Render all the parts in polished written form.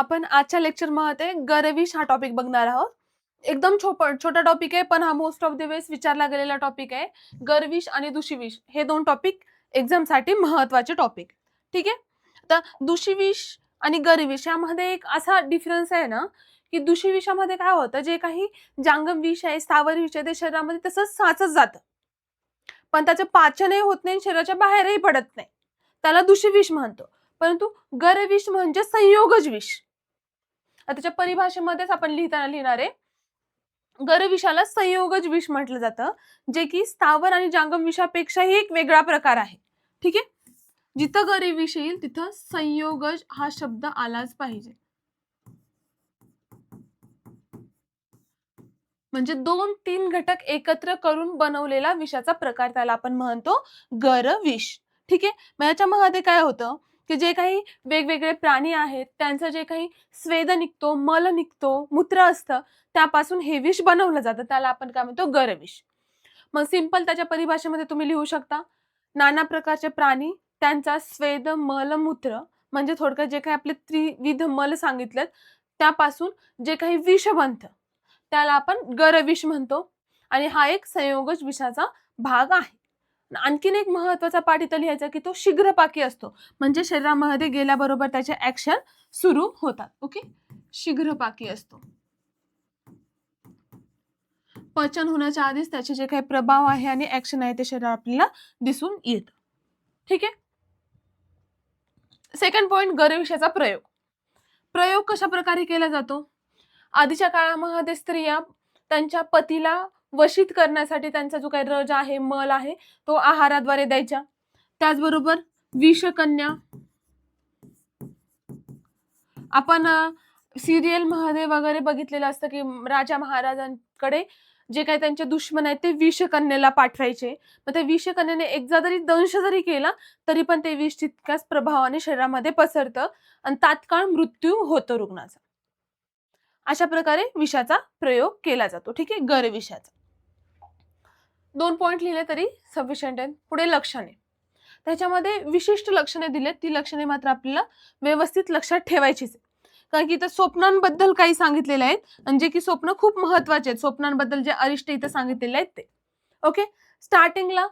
आपण आजच्या लेक्चरमध्ये गरविष हा टॉपिक बघणार आहोत. एकदम छोटा टॉपिक आहे, पण हा मोस्ट ऑफ द वेळेस विचारला गेलेला टॉपिक आहे. गरविष आणि दुषिविष हे दोन टॉपिक एक्झामसाठी महत्वाचे टॉपिक. ठीक आहे. तर दुषिविष आणि गरविष यामध्ये एक असा डिफरन्स आहे ना, की दुषिविषामध्ये काय होतं, जे काही जांगम विष आहे, स्थावर विष आहे, ते शरीरामध्ये तसंच साचत जातं, पण त्याचं पाचनही होत नाही, शरीराच्या बाहेरही पडत नाही. त्याला दुषिविष म्हणतो. परंतु गरविष म्हणजे संयोगज विष. त्याच्या परिभाषेमध्येच आपण लिहिणार आहे. गरविषाला संयोगज विष म्हटलं जातं, जे की स्थावर आणि जांगम विषापेक्षाही एक वेगळा प्रकार आहे. ठीक आहे. जिथं गरविष येईल तिथं संयोगज हा शब्द आलाच पाहिजे. म्हणजे 2-3 घटक एकत्र करून बनवलेला विषाचा प्रकार, त्याला आपण म्हणतो गरविष. ठीक आहे. मग याच्यामध्ये काय होतं, की जे काही वेगवेगळे प्राणी आहेत त्यांचं जे काही स्वेद निघतो, मल निघतो, मूत्र असतं, त्यापासून हे विष बनवलं जातं, त्याला आपण काय म्हणतो गरविष. मग सिंपल त्याच्या परिभाषेमध्ये तुम्ही लिहू शकता, नाना प्रकारचे प्राणी, त्यांचा स्वेद, मल, मूत्र, म्हणजे थोडक्यात जे काही आपले त्रिविध मल सांगितलेत त्यापासून जे काही विष बनतं त्याला आपण गरविष म्हणतो, आणि हा एक संयोगज विषाचा भाग आहे. आणखीन एक महत्वाचा पाठ इथं लिहायचा, की तो शीघ्रपाकी असतो, म्हणजे शरीरामध्ये गेल्याबरोबर त्याचे ऍक्शन सुरू होतात. ओके. शीघ्रपाकी असतो, पचन होण्याच्या आधीच त्याचे जे काही प्रभाव आहे आणि ऍक्शन आहे ते शरीरात आपल्याला दिसून येतं. ठीक आहे. सेकंड पॉइंट, गरविषाचा प्रयोग. प्रयोग कशा प्रकारे केला जातो? आधीच्या काळामध्ये स्त्रिया त्यांच्या पतीला वशित करण्यासाठी त्यांचा जो काही रज आहे, मल आहे, तो आहाराद्वारे द्यायच्या. त्याचबरोबर विषकन्या, आपण सिरियल मध्ये वगैरे बघितलेलं असतं, की राजा महाराजांकडे जे काही त्यांचे दुश्मन आहेत ते विषकन्येला पाठवायचे. मग त्या विषकन्येने एकदा जरी दंश जरी केला तरी पण ते विष तितक्याच प्रभावाने शरीरामध्ये पसरतं आणि तात्काळ मृत्यू होतो रुग्णाचा. अशा प्रकारे विषाचा प्रयोग केला जातो. ठीक आहे. गरविषाचा 2 पॉइंट लिहिले तरी सफिशियंट आहे. पुढे लक्षणे. त्याच्यामध्ये विशिष्ट लक्षणे दिलेत, ती लक्षणे मात्र आपल्याला व्यवस्थित लक्षात ठेवायचीच. कारण की इथं स्वप्नांबद्दल काही सांगितलेले आहेत, आणि जे की स्वप्न खूप महत्वाचे आहेत. स्वप्नांबद्दल जे अरिष्ट इथं सांगितलेले आहेत ते. ओके. स्टार्टिंगला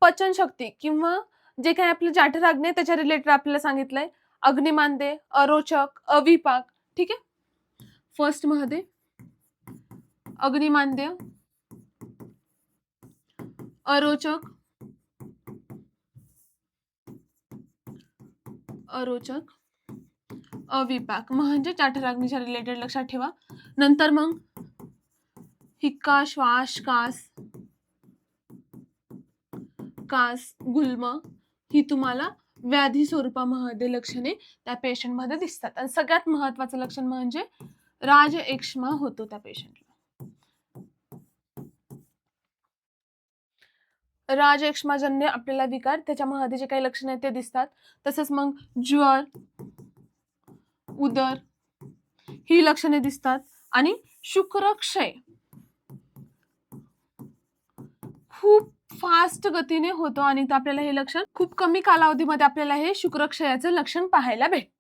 पचनशक्ती किंवा जे काही आपले जाठराग्नी त्याच्या रिलेटेड आपल्याला सांगितलंय. अग्निमांद्य, अरोचक, अविपाक. ठीक आहे. फर्स्ट मध्ये अग्निमांद्य, अरोचक, अविपाक म्हणजे जाठराग्नीच्या रिलेटेड लक्षात ठेवा. नंतर मग हिक्का, श्वास, कास, गुल्म, ही तुम्हाला व्याधी स्वरूपामध्ये लक्षणे त्या पेशंट मध्ये दिसतात. आणि सगळ्यात महत्वाचं लक्षण म्हणजे राजएक्ष्मा होतो त्या पेशंटला. राजएक्ष्माजन्य आपल्याला विकार, त्याच्यामध्ये जे काही लक्षण आहेत ते दिसतात. तसंच मग ज्वर, उदर, ही लक्षणे दिसतात. आणि शुक्रक्षय खूप फास्ट गतीने होतो, आणि आपल्याला हे लक्षण खूप कमी कालावधीमध्ये आपल्याला हे शुक्रक्षयाचं लक्षण पाहायला भेटतं.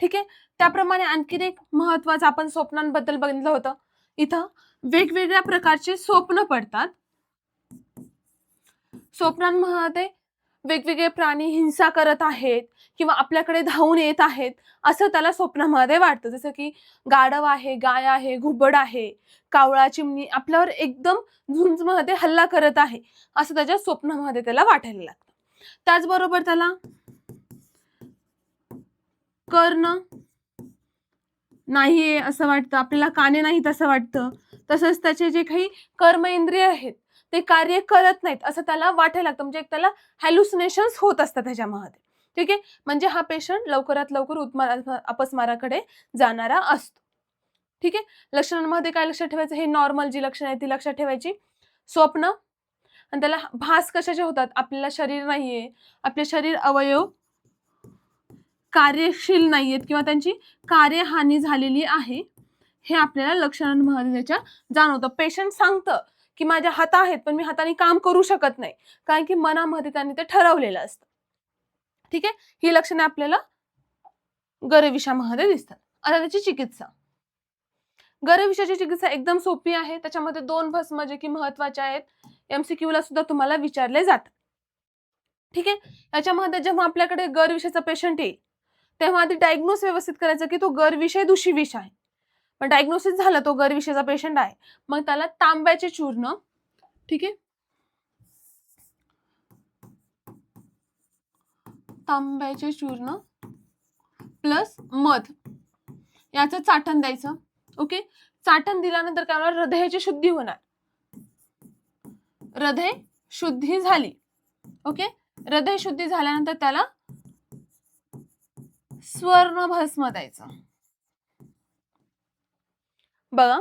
ठीक आहे. त्याप्रमाणे आणखीन एक महत्वाचं आपण स्वप्नांबद्दल बघितलं होतं. इथं वेगवेगळ्या प्रकारचे स्वप्न पडतात. स्वप्नांमध्ये वेगवेगळे प्राणी हिंसा करत आहेत किंवा आपल्याकडे धावून येत आहेत असं त्याला स्वप्नामध्ये वाटतं. जसं की गाढव आहे, गाय आहे, घुबड आहे, कावळा, चिमणी आपल्यावर एकदम झुंजमध्ये हल्ला करत आहे असं त्याच्या स्वप्नामध्ये त्याला वाटायला लागतं. त्याचबरोबर त्याला कर्ण नाहीये असं वाटतं, आपल्याला काने नाहीत असं वाटतं. तसंच त्याचे जे काही कर्म इंद्रिय आहेत ते कार्य करत नाहीत असं त्याला वाटायला लागतं. म्हणजे त्याला हॅल्युसिनेशन्स होत असतात त्याच्यामध्ये. ठीक आहे. म्हणजे हा पेशंट लवकरात लवकर अपस्माराकडे जाणारा असतो. ठीक आहे. लक्षणांमध्ये काय लक्षात ठेवायचं, हे नॉर्मल जी लक्षणं आहेत ती लक्षात ठेवायची. स्वप्न, आणि त्याला भास कशाचे होतात, आपल्याला शरीर नाहीये, आपले शरीर अवयव कार्यशील नाहीयेत किंवा त्यांची कार्यहानी झालेली आहे, हे आपल्याला लक्षणांमध्ये त्याच्या जाणवतं. पेशंट सांगतं की माझ्या हात आहेत पण मी हाताने काम करू शकत नाही, कारण की मनामध्ये त्यांनी ते ठरवलेलं असतं. ठीक आहे. ही लक्षणे आपल्याला गरविषामध्ये दिसतात. आता त्याची चिकित्सा. गर्भविषयाची चिकित्सा एकदम सोपी आहे. त्याच्यामध्ये 2 भस्म जे की महत्वाचे आहेत. MCQ ला सुद्धा तुम्हाला विचारले जातात. ठीक आहे. याच्यामध्ये जेव्हा आपल्याकडे गर्भविषयाचा पेशंट येईल, तेव्हा आधी डायग्नोस व्यवस्थित करायचं की तो गर्भविषय दूषिविष आहे. पण डायग्नोसिस झालं तो गर्भविषयाचा पेशंट आहे. मग त्याला तांब्याचे चूर्ण, ठीक आहे, तांब्याचे चूर्ण प्लस मध याचं चाटण द्यायचं. ओके. चाटण दिल्यानंतर काय होणार, हृदयाची शुद्धी होणार. हृदय शुद्धी झाली. ओके. हृदय शुद्धी झाल्यानंतर त्याला स्वर्ण भस्म द्यायचं. बघा,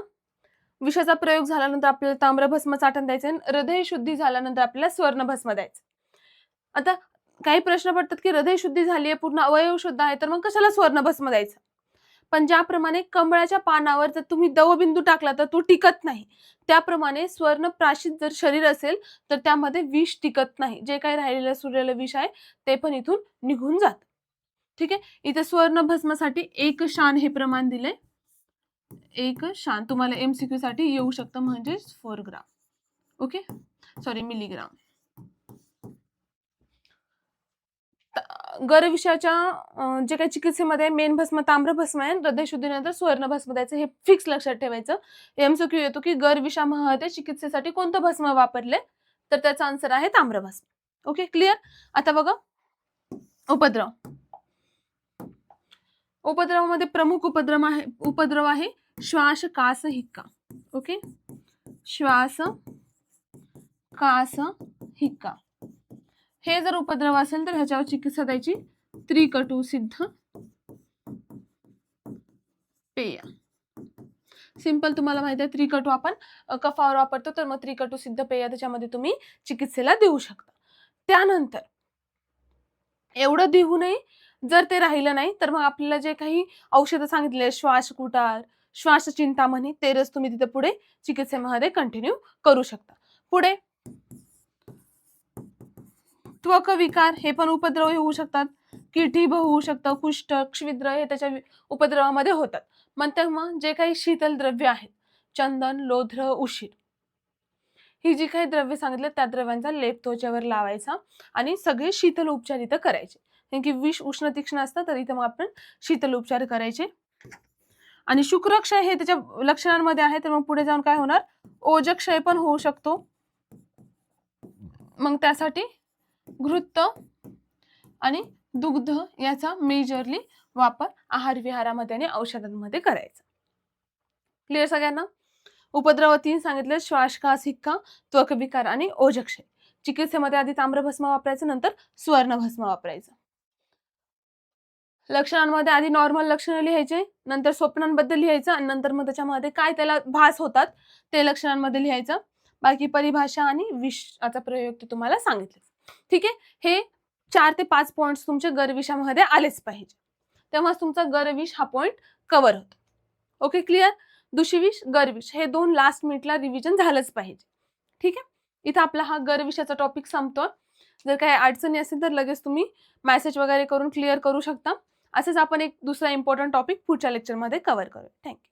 विषाचा प्रयोग झाल्यानंतर आपल्याला ताम्रभस्म चाटण द्यायचं, हृदय शुद्धी झाल्यानंतर आपल्याला स्वर्ण भस्म द्यायचं. आता काही प्रश्न पडतात की हृदय शुद्धी झाली आहे, पूर्ण अवयव शुद्ध आहे, तर मग कशाला स्वर्ण भस्म द्यायचं? पण ज्याप्रमाणे कमळाच्या पानावर जर तुम्ही दवबिंदू टाकला तर तो टिकत नाही, त्याप्रमाणे स्वर्ण प्राशित जर शरीर असेल तर त्यामध्ये विष टिकत नाही. जे काही राहिलेलं सुरलेलं विष आहे ते पण इथून निघून जात. ठीक आहे. इथे स्वर्ण भस्मासाठी 1 शान हे प्रमाण दिले. 1 शान तुम्हाला MCQ साठी येऊ शकतं, म्हणजे 4 ग्राम. Okay, sorry, milligram. गर्भविषयाच्या जे काही चिकित्सेमध्ये मेन भस्म ताम्रभस्म आहे, हृदय शुद्धीनंतर स्वर्ण भस्म द्यायचं, हे फिक्स लक्षात ठेवायचं. MCQ येतो की गर्भविषयामध्ये चिकित्सेसाठी कोणतं भस्म वापरले, तर त्याचा आन्सर आहे ताम्रभस्म. Okay, clear. आता बघा उपद्रव. उपद्रवामध्ये प्रमुख उपद्रव आहे श्वास कास हिक्का. ओके, श्वास कास हिक्का. हे जर उपद्रव असेल तर ह्याच्यावर चिकित्सा द्यायची त्रिकटू सिद्ध पेय. सिंपल तुम्हाला माहिती आहे, त्रिकटू आपण कफावर वापरतो, तर मग त्रिकटू सिद्ध पेय त्याच्यामध्ये तुम्ही चिकित्सेला देऊ शकता. त्यानंतर एवढं देऊनही जर ते राहिलं नाही तर मग आपल्याला जे काही औषधं सांगितले, श्वासकुटार, श्वास चिंतामणी, ते रस तुम्ही तिथे पुढे चिकित्सेमध्ये कंटिन्यू करू शकता. पुढे त्वक विकार, हे पण उपद्रव होऊ शकतात. किटीभ होऊ शकतं, कुष्ठ, क्षिद्र हे त्याच्या उपद्रवामध्ये होतात. मग तेव्हा जे काही शीतल द्रव्य आहेत, चंदन, लोध्र, उशीर, ही जी काही द्रव्य सांगितले त्या द्रव्यांचा लेप त्वचेवर लावायचा आणि सगळे शीतल उपचार इथं करायचे. कारण की विष उष्ण तीक्ष्ण असतं, तर इथं मग आपण शीतल उपचार करायचे. आणि शुक्रक्षय हे त्याच्या लक्षणांमध्ये आहे, तर मग पुढे जाऊन काय होणार, ओजक्षय पण होऊ शकतो. मग त्यासाठी घृत आणि दुग्ध याचा मेजरली वापर आहार विहारामध्ये आणि औषधांमध्ये करायचा. क्लिअर सगळ्यांना. उपद्रव 3 सांगितले, श्वासकास हिक्का, त्वक विकार आणि ओजक्षय. चिकित्सेमध्ये आधी ताम्रभस्म वापरायचं, नंतर सुवर्णभस्म वापरायचं. लक्षणांमध्ये आधी नॉर्मल लक्षणं लिहायचे, नंतर स्वप्नांबद्दल लिहायचं आणि नंतर मग त्याच्यामध्ये काय त्याला भास होतात ते लक्षणांमध्ये लिहायचं. बाकी परिभाषा आणि विषाचा प्रयोग ते तुम्हाला सांगितले. ठीक आहे. हे 4 ते 5 पॉइंट्स तुमच्या गर्भविषयामध्ये आलेच पाहिजे, तेव्हाच तुमचा गर्भविष हा पॉइंट कव्हर होतो. Okay, clear. दूषिविष, गर्भविष हे 2 लास्ट मिनिटला रिव्हिजन झालंच पाहिजे. ठीक आहे. इथं आपला हा गर्भविषयाचा टॉपिक संपतो. जर काही अडचणी असेल तर लगेच तुम्ही मेसेज वगैरे करून क्लिअर करू शकता. असेच आपण एक दुसरा इम्पॉर्टंट टॉपिक पुढच्या लेक्चरमध्ये कव्हर करू. थँक्यू.